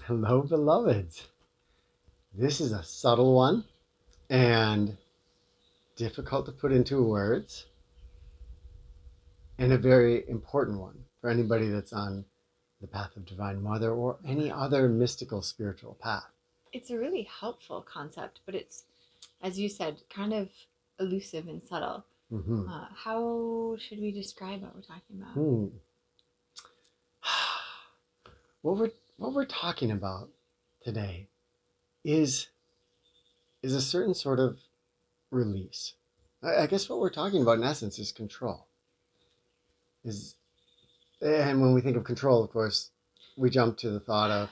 Hello, beloveds. This is a subtle one and difficult to put into words, and a very important one for anybody that's on the path of Divine Mother or any other mystical spiritual path. It's a really helpful concept, but it's, as you said, kind of elusive and subtle. Mm-hmm. How should we describe what we're talking about? Hmm. What we're talking about today is a certain sort of release. I guess what we're talking about in essence is control. Is And when we think of control, of course, we jump to the thought of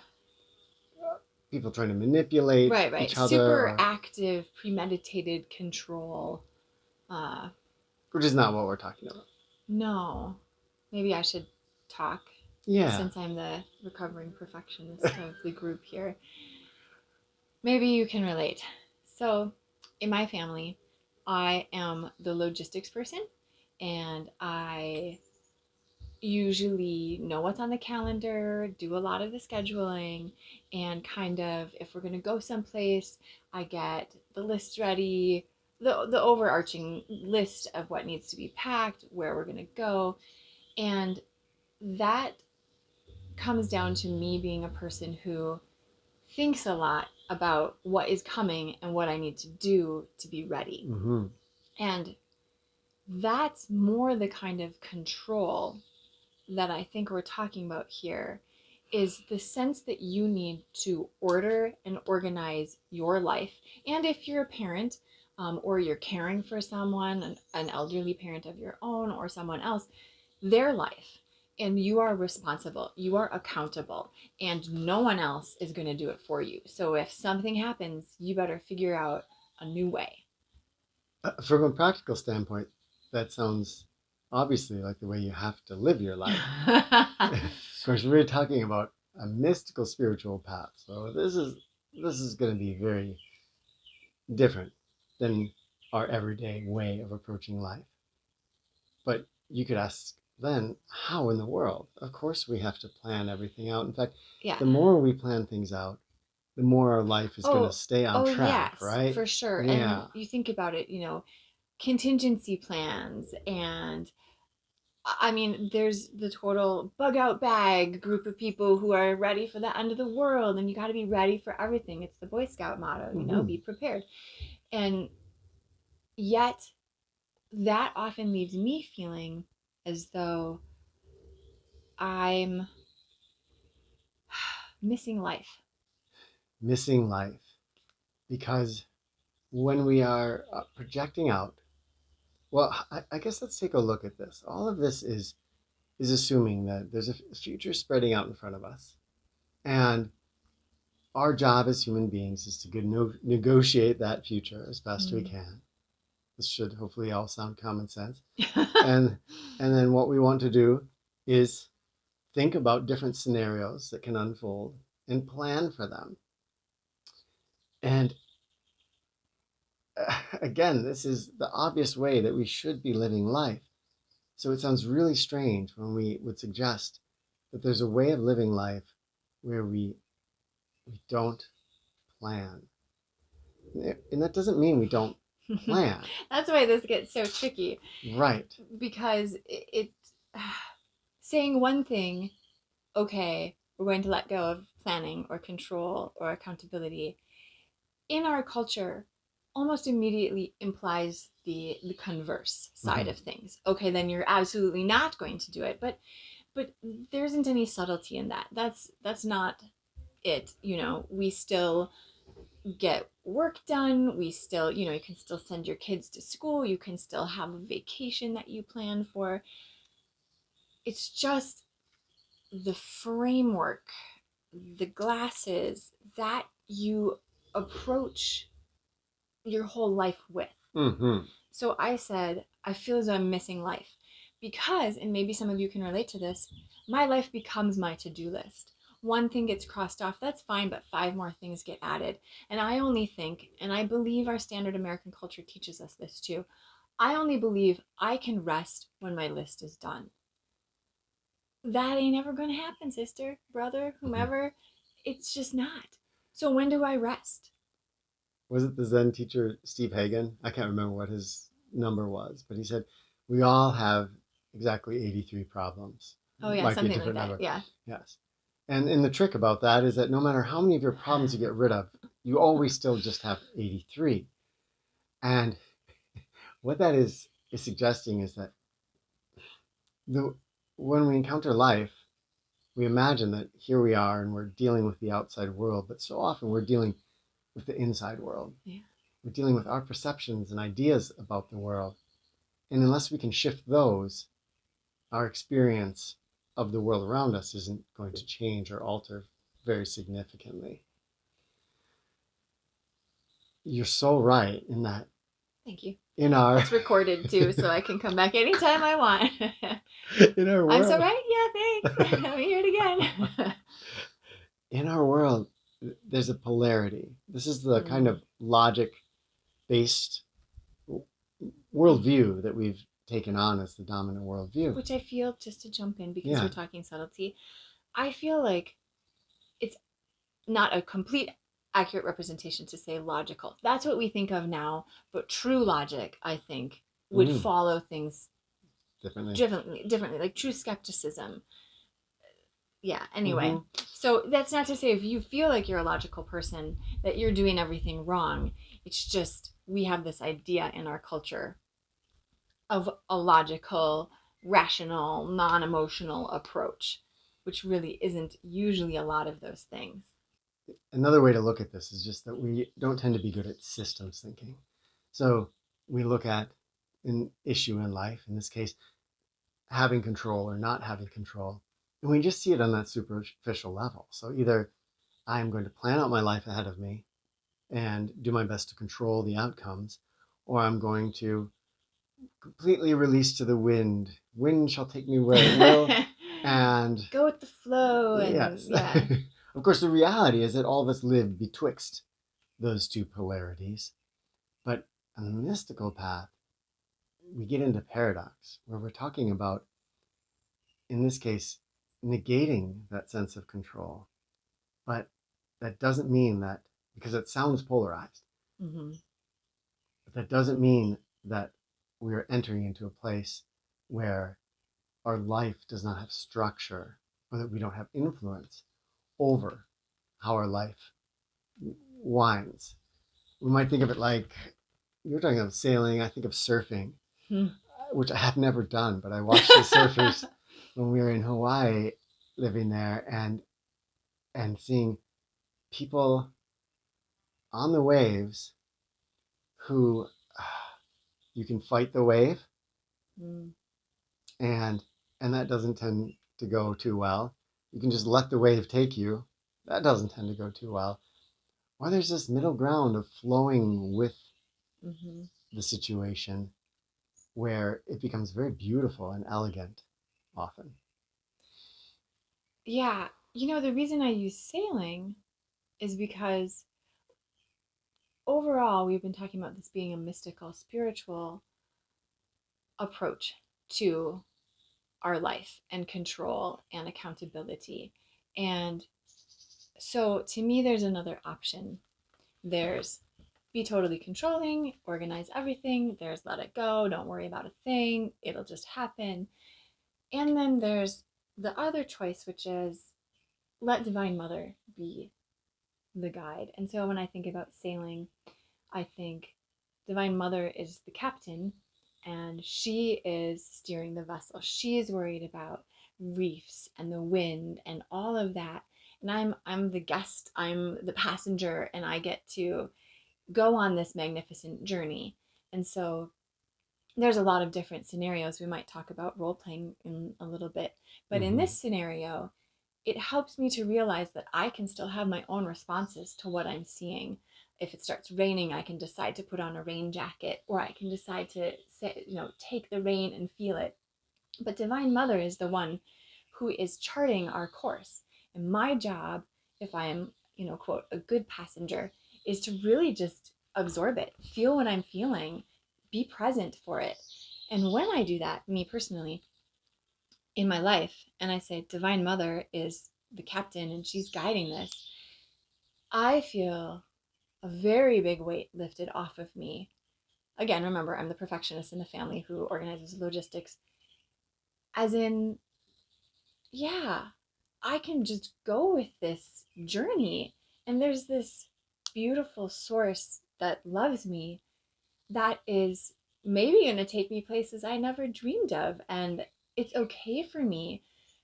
people trying to manipulate Right, right. each other, Super or active, premeditated control. Uh, which is not what we're talking about. no. Maybe I should talk Yeah. since I'm the recovering perfectionist of the group here. Maybe you can relate. So, in my family, I am the logistics person and I usually know what's on the calendar, do a lot of the scheduling, and kind of if we're going to go someplace, I get the list ready, the overarching list of what needs to be packed, where we're going to go, and that comes down to me being a person who thinks a lot about what is coming and what I need to do to be ready. Mm-hmm. And that's more the kind of control that I think we're talking about here is the sense that you need to order and organize your life. And if you're a parent or you're caring for someone, an elderly parent of your own or someone else, their life. And you are responsible, you are accountable, and no one else is going to do it for you. So if something happens, you better figure out a new way. From a practical standpoint, that sounds obviously like the way you have to live your life. Of course, we're talking about a mystical spiritual path, so this is going to be very different than our everyday way of approaching life. But you could ask then, how in the world? Of course, we have to plan everything out. In fact, Yeah. the more we plan things out, the more our life is going to Oh, stay on oh track, yes, right? for sure. And Yeah. you think about it, contingency plans and I mean, there's the total bug out bag group of people who are ready for the end of the world, and you got to be ready for everything. It's the Boy Scout motto, Mm-hmm. be prepared. And yet, that often leaves me feeling as though I'm missing life. Missing life. Because when we are projecting out, well, I guess let's take a look at this. All of this is assuming that there's a future spreading out in front of us. And our job as human beings is to negotiate that future as best we Mm. can. This should hopefully all sound common sense. And and then what we want to do is think about different scenarios that can unfold and plan for them. And again, this is the obvious way that we should be living life. So it sounds really strange when we would suggest that there's a way of living life where we don't plan. And that doesn't mean we don't plan. That's why this gets so tricky Right. because it saying one thing, okay, we're going to let go of planning or control or accountability, in our culture almost immediately implies the converse side Mm-hmm. of things. Okay, then you're absolutely not going to do it. But there isn't any subtlety in that. That's not it. We still get work done. We still, you can still send your kids to school. You can still have a vacation that you plan for. It's just the framework, the glasses that you approach your whole life with. Mm-hmm. So I said, I feel as though I'm missing life because, and maybe some of you can relate to this, my life becomes my to do list. One thing gets crossed off, that's fine, but five more things get added. And I only think, and I believe our standard American culture teaches us this too, I only believe I can rest when my list is done. That ain't ever gonna happen, sister, brother, Mm-hmm. whomever. It's just not. So when do I rest? Was it the Zen teacher Steve Hagen? I can't remember what his number was, but he said we all have exactly 83 problems. Oh yeah, Might be a something like different that. number. Yeah. Yes. And the trick about that is that no matter how many of your problems you get rid of, you always still just have 83. And what that is suggesting is that the when we encounter life, we imagine that here we are and we're dealing with the outside world, but so often we're dealing with the inside world. Yeah. We're dealing with our perceptions and ideas about the world. And unless we can shift those, our experience of the world around us isn't going to change or alter very significantly. You're so right in that Thank you. in our It's recorded too, so I can come back anytime I want. in our I'm so world right? Yeah, thanks. Let me hear it again. in our world there's a polarity. This is the kind of logic based worldview that we've taken on as the dominant worldview. Which I feel, just to jump in because Yeah. we're talking subtlety, I feel like it's not a complete accurate representation to say logical. That's what we think of now, but true logic, I think, would follow things differently, like true skepticism. Yeah, anyway. So that's not to say if you feel like you're a logical person that you're doing everything wrong. It's just we have this idea in our culture of a logical, rational, non-emotional approach, which really isn't usually a lot of those things. Another way to look at this is just that we don't tend to be good at systems thinking. So we look at an issue in life, in this case, having control or not having control, and we just see it on that superficial level. So either I'm going to plan out my life ahead of me and do my best to control the outcomes, or I'm going to completely release to the wind. Wind shall take me where it will, and go with the flow. And yes, yeah. Of course, the reality is that all of us live betwixt those two polarities. But on the mystical path, we get into paradox, where we're talking about, in this case, negating that sense of control. But that doesn't mean that, because it sounds polarized, but that doesn't mean that we are entering into a place where our life does not have structure or that we don't have influence over how our life winds. We might think of it like you're talking about sailing, I think of surfing, which I have never done, but I watched the surfers when we were in Hawaii living there and seeing people on the waves who you can fight the wave and that doesn't tend to go too well. You can just let the wave take you. That doesn't tend to go too well. Or there's this middle ground of flowing with the situation where it becomes very beautiful and elegant often. Yeah, the reason I use sailing is because overall we've been talking about this being a mystical, spiritual approach to our life and control and accountability. And so to me, there's another option. There's be totally controlling, organize everything. There's let it go, don't worry about a thing, it'll just happen. And then there's the other choice, which is let Divine Mother be the guide. And so when I think about sailing, I think Divine Mother is the captain and she is steering the vessel. She is worried about reefs and the wind and all of that. And I'm the guest, I'm the passenger, and I get to go on this magnificent journey. And so there's a lot of different scenarios. We might talk about role playing in a little bit. But in this scenario, it helps me to realize that I can still have my own responses to what I'm seeing. If it starts raining, I can decide to put on a rain jacket, or I can decide to say, take the rain and feel it. But Divine Mother is the one who is charting our course. And my job, if I am, quote, a good passenger, is to really just absorb it, feel what I'm feeling, be present for it. And when I do that, me personally, in my life, and I say Divine Mother is the captain and she's guiding this, I feel a very big weight lifted off of me. Again, remember, I'm the perfectionist in the family who organizes logistics. As in, yeah, I can just go with this journey. And there's this beautiful source that loves me that is maybe going to take me places I never dreamed of. And it's okay for me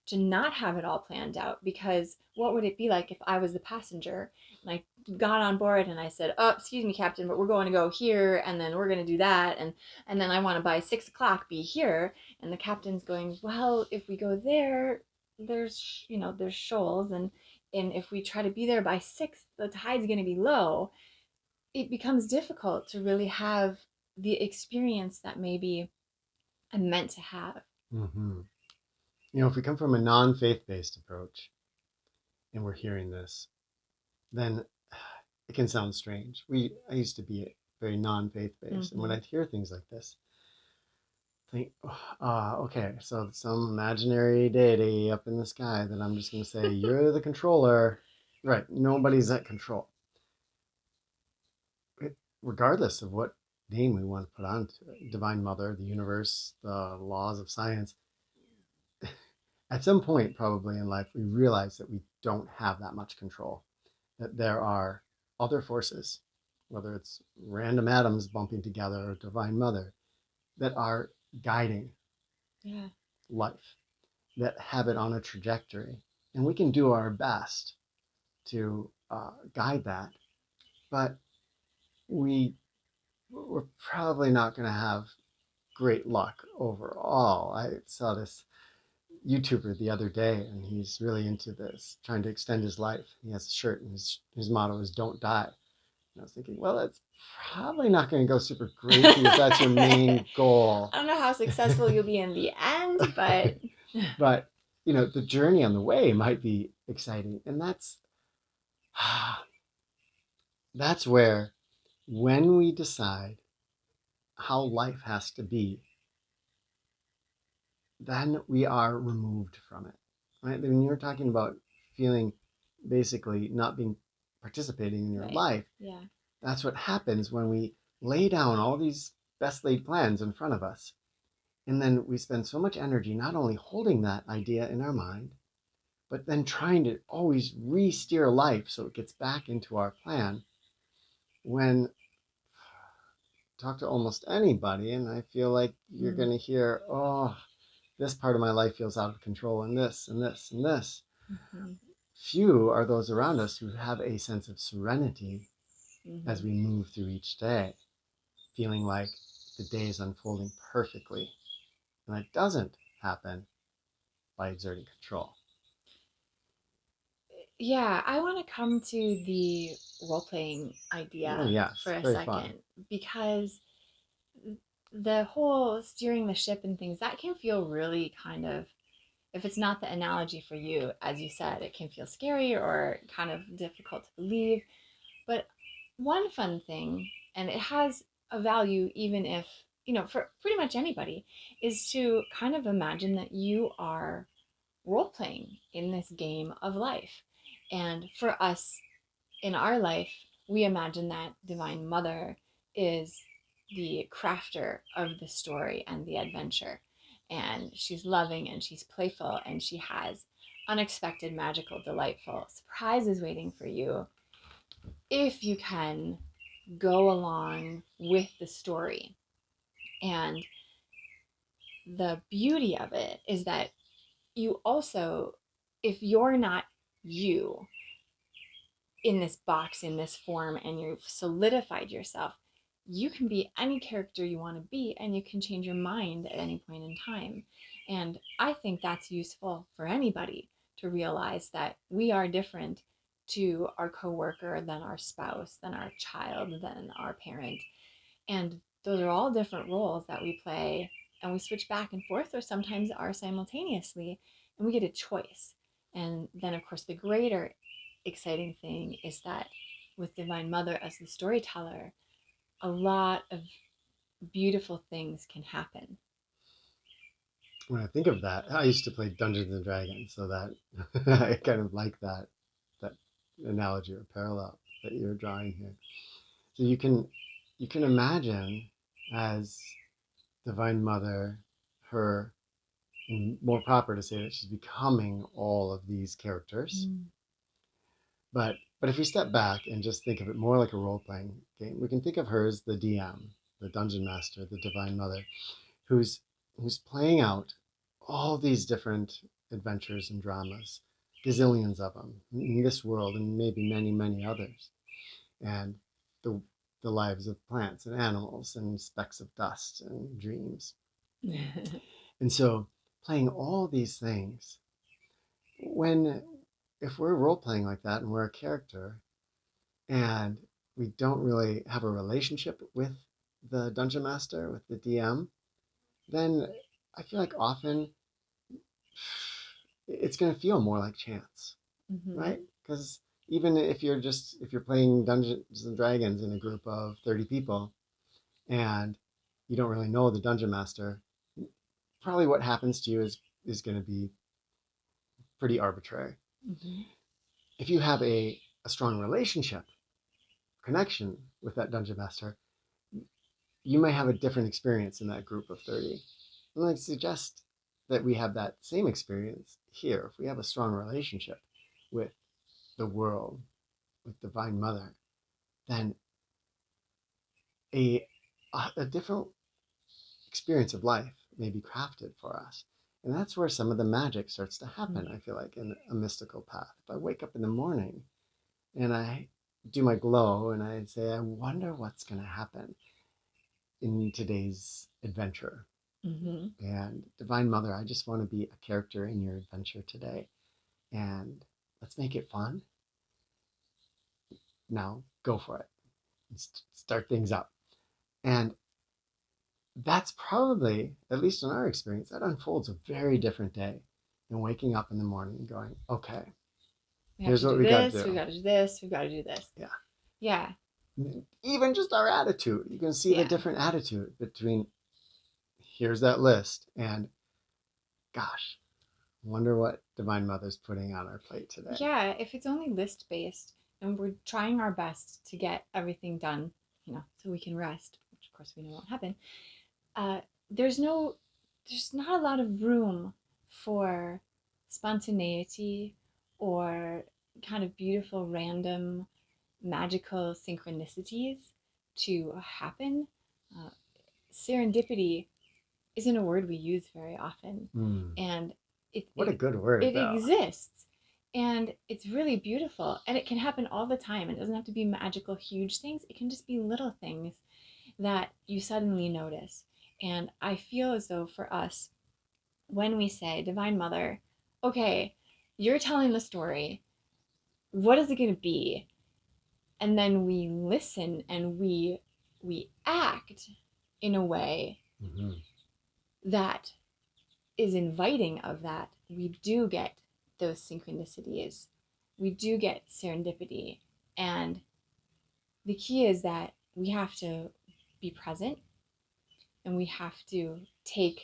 to not have it all planned out, because what would it be like if I was the passenger and I got on board and I said, "Oh, excuse me, Captain, but we're going to go here and then we're going to do that. And then I want to by 6 o'clock be here." And the captain's going, "Well, if we go there, there's shoals, and if we try to be there by 6, the tide's going to be low." It becomes difficult to really have the experience that maybe I'm meant to have. Mm-hmm. If we come from a non-faith based approach and we're hearing this, then it can sound strange. I used to be very non-faith based, and when Mm-hmm. I'd hear things like this, think, okay, so some imaginary deity up in the sky that I'm just going to say, you're the controller. Right, nobody's at control. Regardless of what name we want to put onto it, Divine Mother, the universe, the laws of science, at some point probably in life, we realize that we don't have that much control, that there are other forces, whether it's random atoms bumping together or Divine Mother, that are guiding Yeah. life, that have it on a trajectory. And we can do our best to guide that, but we, we're probably not going to have great luck overall. I saw this YouTuber the other day, and he's really into this, trying to extend his life. He has a shirt, and his motto is "Don't die." And I was thinking, well, that's probably not going to go super great for you if that's your main goal. I don't know how successful you'll be in the end, but But the journey on the way might be exciting, and that's where, when we decide how life has to be, then we are removed from it. Right? When you're talking about feeling basically not being participating in your right. life, Yeah. that's what happens when we lay down all these best laid plans in front of us. And then we spend so much energy not only holding that idea in our mind, but then trying to always re steer life so it gets back into our plan. When talk to almost anybody, and I feel like you're Mm. going to hear, oh, this part of my life feels out of control, and this, and this, and this. Mm-hmm. Few are those around us who have a sense of serenity as Mm-hmm. we move through each day, feeling like the day is unfolding perfectly. And that doesn't happen by exerting control. Yeah, I want to come to the role playing Oh, idea for yes, a very fun. second, because the whole steering the ship and things, that can feel really kind of, if it's not the analogy for you, as you said, it can feel scary or kind of difficult to believe. But one fun thing, and it has a value even if, for pretty much anybody, is to kind of imagine that you are role playing in this game of life. And for us in our life, we imagine that Divine Mother is the crafter of the story and the adventure. And she's loving and she's playful and she has unexpected, magical, delightful surprises waiting for you if you can go along with the story. And the beauty of it is that you also, if you're not you in this box, in this form, and you've solidified yourself, you can be any character you want to be and you can change your mind at any point in time. And I think that's useful for anybody to realize that we are different to our coworker than our spouse, than our child, than our parent. And those are all different roles that we play, and we switch back and forth, or sometimes are simultaneously, and we get a choice. And then, of course, the greater exciting thing is that with Divine Mother as the storyteller, a lot of beautiful things can happen. When I think of that, I used to play Dungeons and Dragons, so that I kind of like that analogy or parallel that you're drawing here. So you can imagine as Divine Mother, her, and more proper to say that she's becoming all of these characters. Mm. But if we step back and just think of it more like a role playing game, we can think of her as the DM, the dungeon master, the Divine Mother, who's playing out all these different adventures and dramas, gazillions of them in this world and maybe many, many others, and the the lives of plants and animals and specks of dust and dreams. And so playing all these things, when if we're role playing like that and we're a character and we don't really have a relationship with the dungeon master, with the DM, then I feel like often it's going to feel more like chance, Mm-hmm. right? Because even if you're playing Dungeons and Dragons in a group of 30 people and you don't really know the dungeon master, probably what happens to you is going to be pretty arbitrary. Mm-hmm. If you have a strong relationship connection with that dungeon master, you may have a different experience in that group of 30. And I suggest that we have that same experience here. If we have a strong relationship with the world, with Divine Mother, then a, a different experience of life may be crafted for us. And that's where some of the magic starts to happen, I feel like, in a mystical path. If I wake up in the morning and I do my glow and I say, I wonder what's going to happen in today's adventure. Mm-hmm. And Divine Mother, I just want to be a character in your adventure today. And let's make it fun. Now go for it. Start things up. And that's probably, at least in our experience, that unfolds a very different day than waking up in the morning and going, okay, We have here's to what do we got to this. We do. got to do this. We got to do this. Yeah. Yeah. Even just our attitude. You can see the Yeah. different attitude between here's that list and gosh, wonder what Divine Mother's putting on our plate today. Yeah. If it's only list based and we're trying our best to get everything done, so we can rest, which of course we know won't happen. Uh, there's no, there's not a lot of room for spontaneity or kind of beautiful, random, magical synchronicities to happen. Uh, Serendipity isn't a word we use very often, and it, What a it good word, it though. exists, and it's really beautiful, and it can happen all the time. It doesn't have to be magical, huge things. It can just be little things that you suddenly notice. And I feel as though for us, when we say Divine Mother, okay, you're telling the story. What is it going to be? And then we listen and we act in a way Mm-hmm. that is inviting of that. We do get those synchronicities. We do get serendipity. And the key is that we have to be present and we have to take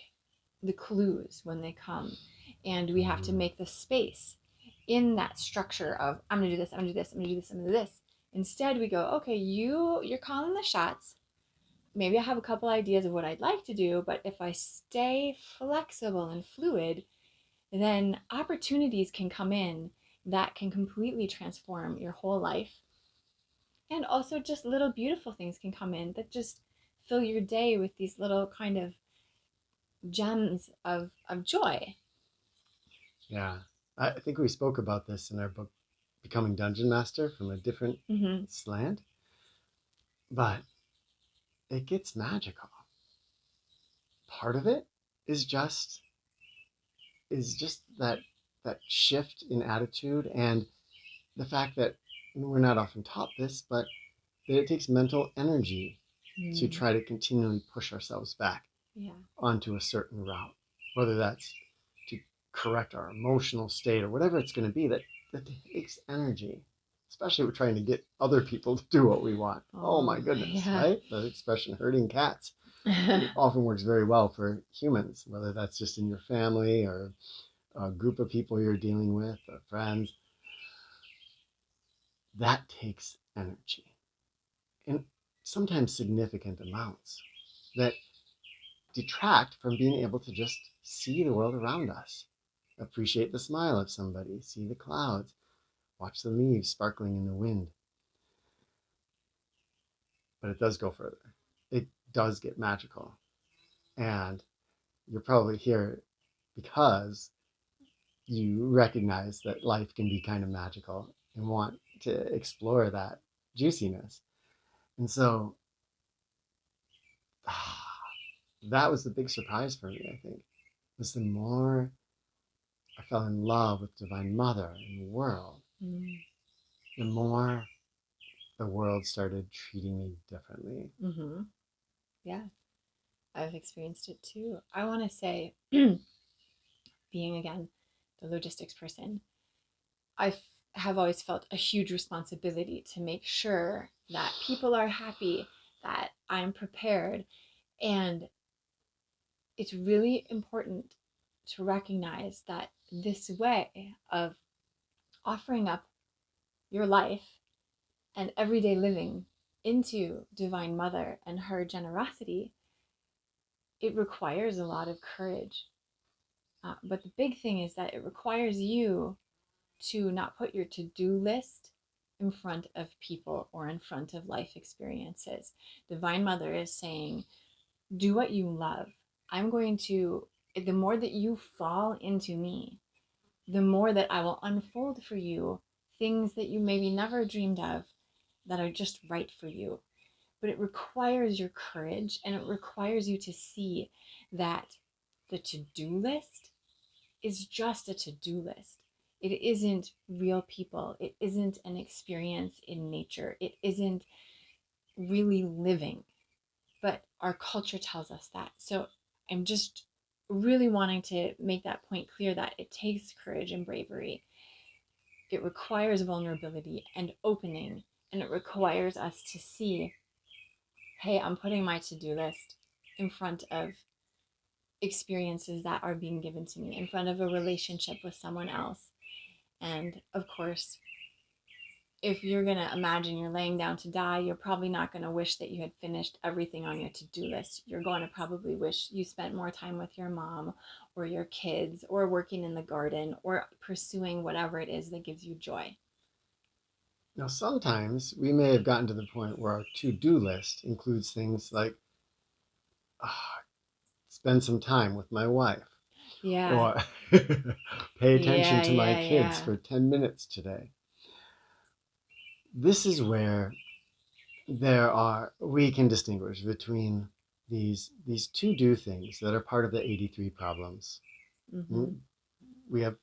the clues when they come. And we have to make the space in that structure of I'm gonna do this, I'm gonna do this, I'm gonna do this, I'm gonna do this. Instead, we go, okay, you're calling the shots. Maybe I have a couple ideas of what I'd like to do, but if I stay flexible and fluid, then opportunities can come in that can completely transform your whole life. And also, just little beautiful things can come in that just fill your day with these little kind of gems of joy. Yeah. I think we spoke about this in our book, Becoming Dungeon Master, from a different Mm-hmm. slant, but it gets magical. Part of it is just that shift in attitude and the fact that we're not often taught this, but that it takes mental energy to Mm. try to continually push ourselves back Yeah. onto a certain route, whether that's to correct our emotional state or whatever it's going to be. That takes energy, especially if we're trying to get other people to do what we want. Oh my goodness, Yeah. right? The expression herding cats. It often works very well for humans, whether that's just in your family or a group of people you're dealing with or friends. that takes energy, and sometimes significant amounts that detract from being able to just see the world around us, appreciate the smile of somebody, see the clouds, watch the leaves sparkling in the wind. But it does go further. It does get magical. And you're probably here because you recognize that life can be kind of magical and want to explore that juiciness. And so that was the big surprise for me, I think, was the more I fell in love with Divine Mother and the world, the more the world started treating me differently. Mm-hmm. Yeah, I've experienced it too. I want to say, being again the logistics person, have always felt a huge responsibility to make sure that people are happy, that I'm prepared. And it's really important to recognize that this way of offering up your life and everyday living into Divine Mother and her generosity, it requires a lot of courage. But the big thing is that it requires you to not put your to-do list in front of people or in front of life experiences. Divine Mother is saying, do what you love. I'm going to, the more that you fall into me, the more that I will unfold for you things that you maybe never dreamed of that are just right for you. But it requires your courage, and it requires you to see that the to-do list is just a to-do list. It isn't real people. It isn't an experience in nature. It isn't really living. But our culture tells us that. So I'm just really wanting to make that point clear that it takes courage and bravery. It requires vulnerability and opening, and it requires us to see, hey, I'm putting my to-do list in front of experiences that are being given to me, in front of a relationship with someone else. And of course, if you're going to imagine you're laying down to die, you're probably not going to wish that you had finished everything on your to-do list. You're going to probably wish you spent more time with your mom or your kids or working in the garden or pursuing whatever it is that gives you joy. Now, sometimes we may have gotten to the point where our to-do list includes things like spend some time with my wife Yeah. or pay attention Yeah, to my yeah, kids yeah. for 10 minutes today. This is where we can distinguish between these to-do things that are part of the 83 problems. Mm-hmm. We have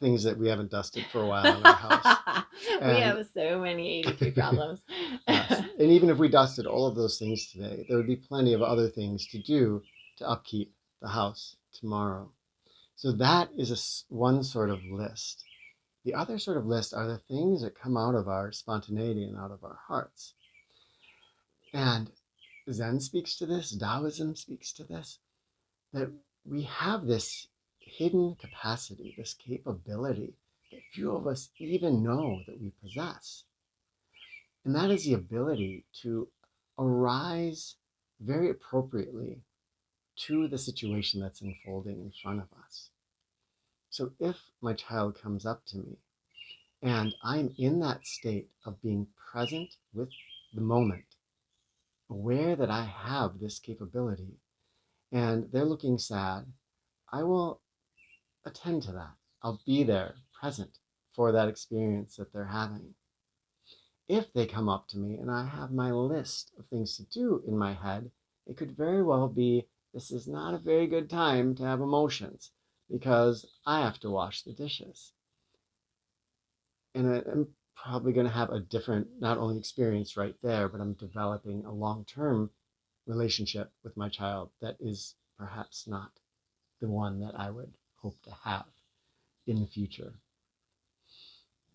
things that we haven't dusted for a while in our house. We And have so many 83 problems. yes, and even if we dusted all of those things today, there would be plenty of other things to do to upkeep the house tomorrow. So that is one sort of list. The other sort of list are the things that come out of our spontaneity and out of our hearts. And Zen speaks to this, Taoism speaks to this, that we have this hidden capacity, this capability that few of us even know that we possess. And that is the ability to arise very appropriately to the situation that's unfolding in front of us. So if my child comes up to me and I'm in that state of being present with the moment, aware that I have this capability, and they're looking sad, I will attend to that. I'll be there, present for that experience that they're having. If they come up to me and I have my list of things to do in my head, it could very well be this is not a very good time to have emotions because I have to wash the dishes. And I'm probably going to have a different, not only experience right there, but I'm developing a long term relationship with my child that is perhaps not the one that I would hope to have in the future.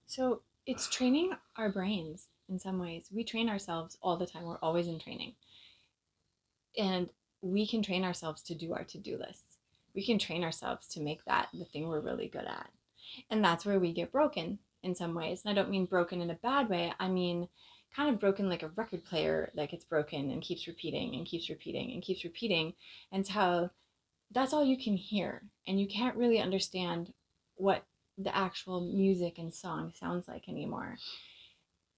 So it's training our brains in some ways. We train ourselves all the time. We're always in training. And we can train ourselves to do our to-do lists. We can train ourselves to make that the thing we're really good at. And that's where we get broken in some ways. And I don't mean broken in a bad way. I mean kind of broken like a record player that gets broken and keeps repeating and keeps repeating and keeps repeating until that's all you can hear. And you can't really understand what the actual music and song sounds like anymore.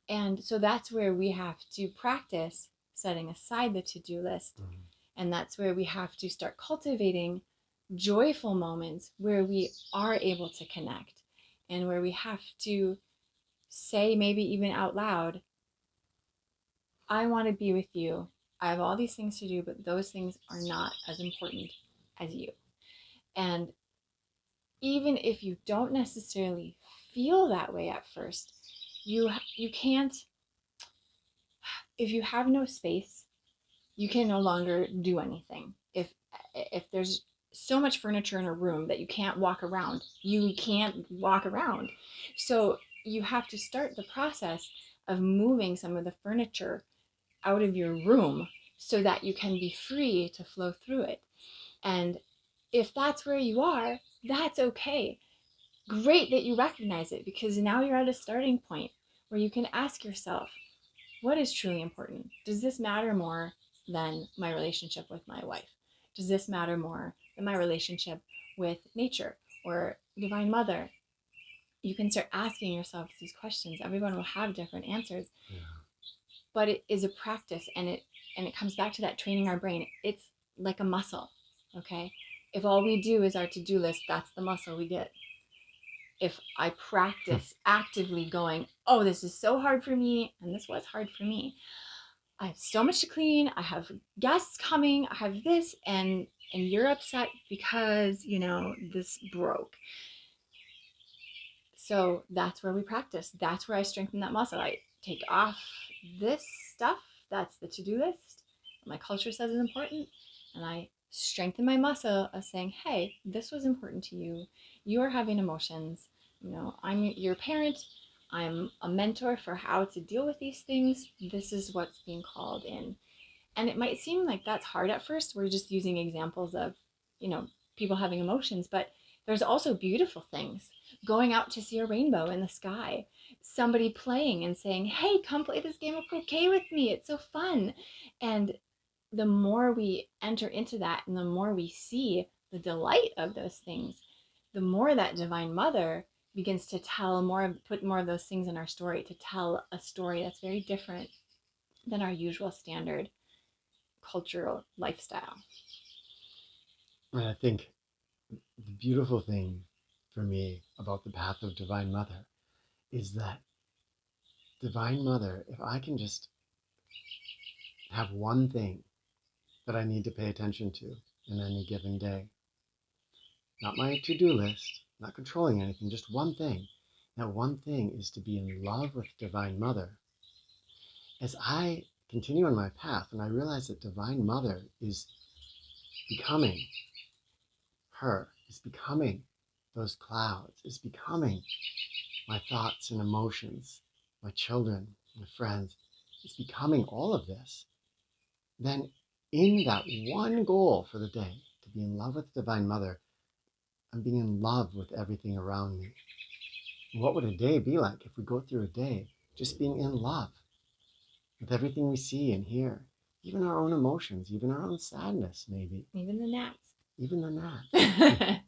And so that's where we have to practice setting aside the to do list. Mm-hmm. And that's where we have to start cultivating joyful moments where we are able to connect and where we have to say, maybe even out loud, I want to be with you. I have all these things to do, but those things are not as important as you. And even if you don't necessarily feel that way at first, you can't, if you have no space, you can no longer do anything. If there's so much furniture in a room that you can't walk around, you can't walk around. So you have to start the process of moving some of the furniture out of your room so that you can be free to flow through it. And if that's where you are, that's okay. Great that you recognize it, because now you're at a starting point where you can ask yourself, what is truly important? Does this matter more than my relationship with my wife? Does this matter more than my relationship with nature or Divine Mother? You can start asking yourself these questions. Everyone will have different answers, Yeah. but it is a practice, and it comes back to that training our brain. It's like a muscle, okay? If all we do is our to-do list, that's the muscle we get. If I practice actively going, oh, this is so hard for me, and this was hard for me, I have so much to clean, I have guests coming, I have this, and you're upset because, this broke. So that's where we practice. That's where I strengthen that muscle. I take off this stuff, that's the to-do list, my culture says is important, and I strengthen my muscle of saying, hey, this was important to you. You are having emotions. I'm your parent. I'm a mentor for how to deal with these things. This is what's being called in. And it might seem like that's hard at first. We're just using examples of, people having emotions, but there's also beautiful things. Going out to see a rainbow in the sky, somebody playing and saying, hey, come play this game of croquet with me. It's so fun. And the more we enter into that and the more we see the delight of those things, the more that Divine Mother begins to put more of those things in our story, to tell a story that's very different than our usual standard cultural lifestyle. And I think the beautiful thing for me about the path of Divine Mother is that Divine Mother, if I can just have one thing that I need to pay attention to in any given day, not my to-do list, not controlling anything, just one thing. That one thing is to be in love with Divine Mother. As I continue on my path and I realize that Divine Mother is becoming her, is becoming those clouds, is becoming my thoughts and emotions, my children, my friends, is becoming all of this, then in that one goal for the day, to be in love with Divine Mother, I'm being in love with everything around me. What would a day be like if we go through a day just being in love with everything we see and hear, even our own emotions, even our own sadness, maybe, Even the gnats. even the gnats.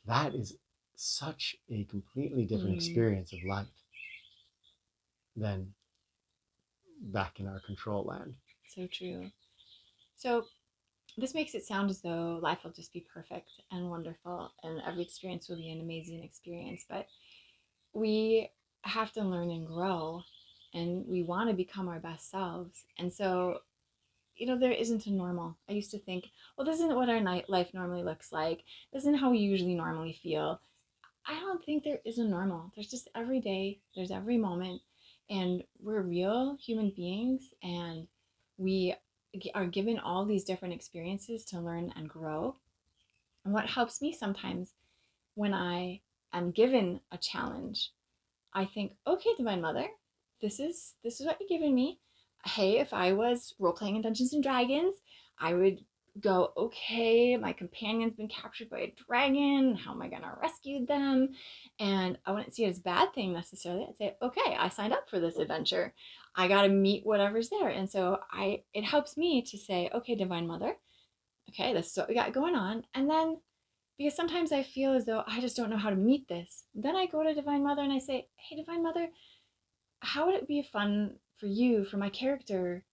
That is such a completely different experience of life than back in our control land. So true. So this makes it sound as though life will just be perfect and wonderful and every experience will be an amazing experience. But we have to learn and grow, and we want to become our best selves. And so, there isn't a normal. I used to think, well, this isn't what our life normally looks like. This isn't how we usually normally feel. I don't think there is a normal. There's just every day, there's every moment, and we're real human beings, and we are given all these different experiences to learn and grow. And what helps me sometimes when I am given a challenge, I think, okay, Divine Mother, this is what you're giving me. Hey, if I was role playing in Dungeons and Dragons, I would go, okay, my companion's been captured by a dragon. How am I going to rescue them? And I wouldn't see it as a bad thing necessarily. I'd say, okay, I signed up for this adventure. I got to meet whatever's there. And so it helps me to say, okay, Divine Mother, okay, this is what we got going on. And then because sometimes I feel as though I just don't know how to meet this. Then I go to Divine Mother and I say, hey, Divine Mother, how would it be fun for you, for my character,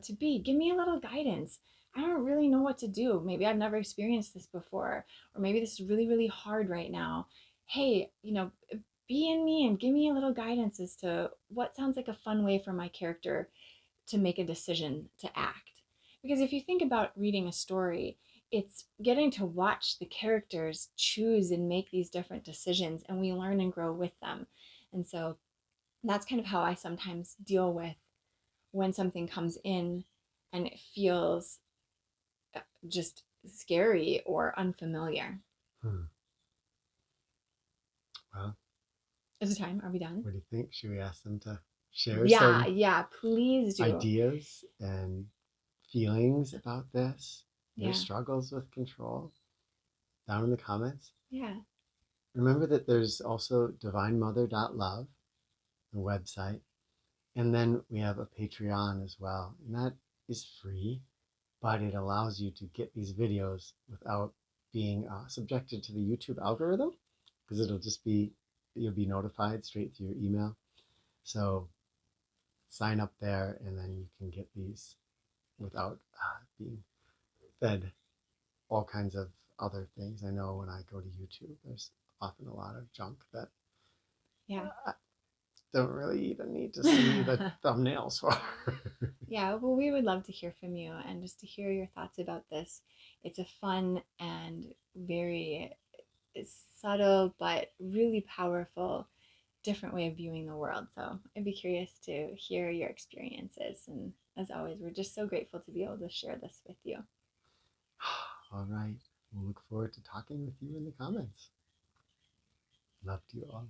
to be? Give me a little guidance. I don't really know what to do. Maybe I've never experienced this before, or maybe this is really, really hard right now. Hey, be in me and give me a little guidance as to what sounds like a fun way for my character to make a decision to act. Because if you think about reading a story, it's getting to watch the characters choose and make these different decisions, and we learn and grow with them. And so that's kind of how I sometimes deal with when something comes in and it feels just scary or unfamiliar. Hmm. Well, Is it time? Are we done? what do you think? Should we ask them to share Yeah, some yeah, please do. ideas and feelings about this, their Yeah, struggles with control, down in the comments? yeah, Remember that there's also divinemother.love, the website, and then we have a Patreon as well, and that is free, but it allows you to get these videos without being subjected to the YouTube algorithm, because it'll just be, you'll be notified straight to your email. So sign up there, and then you can get these without being fed all kinds of other things. I know when I go to YouTube, there's often a lot of junk that yeah. I don't really even need to see the thumbnails for. Yeah, well, we would love to hear from you and just to hear your thoughts about this. It's a fun and very subtle but really powerful different way of viewing the world. So I'd be curious to hear your experiences. And as always, we're just so grateful to be able to share this with you. All right. We'll look forward to talking with you in the comments. Love to you all.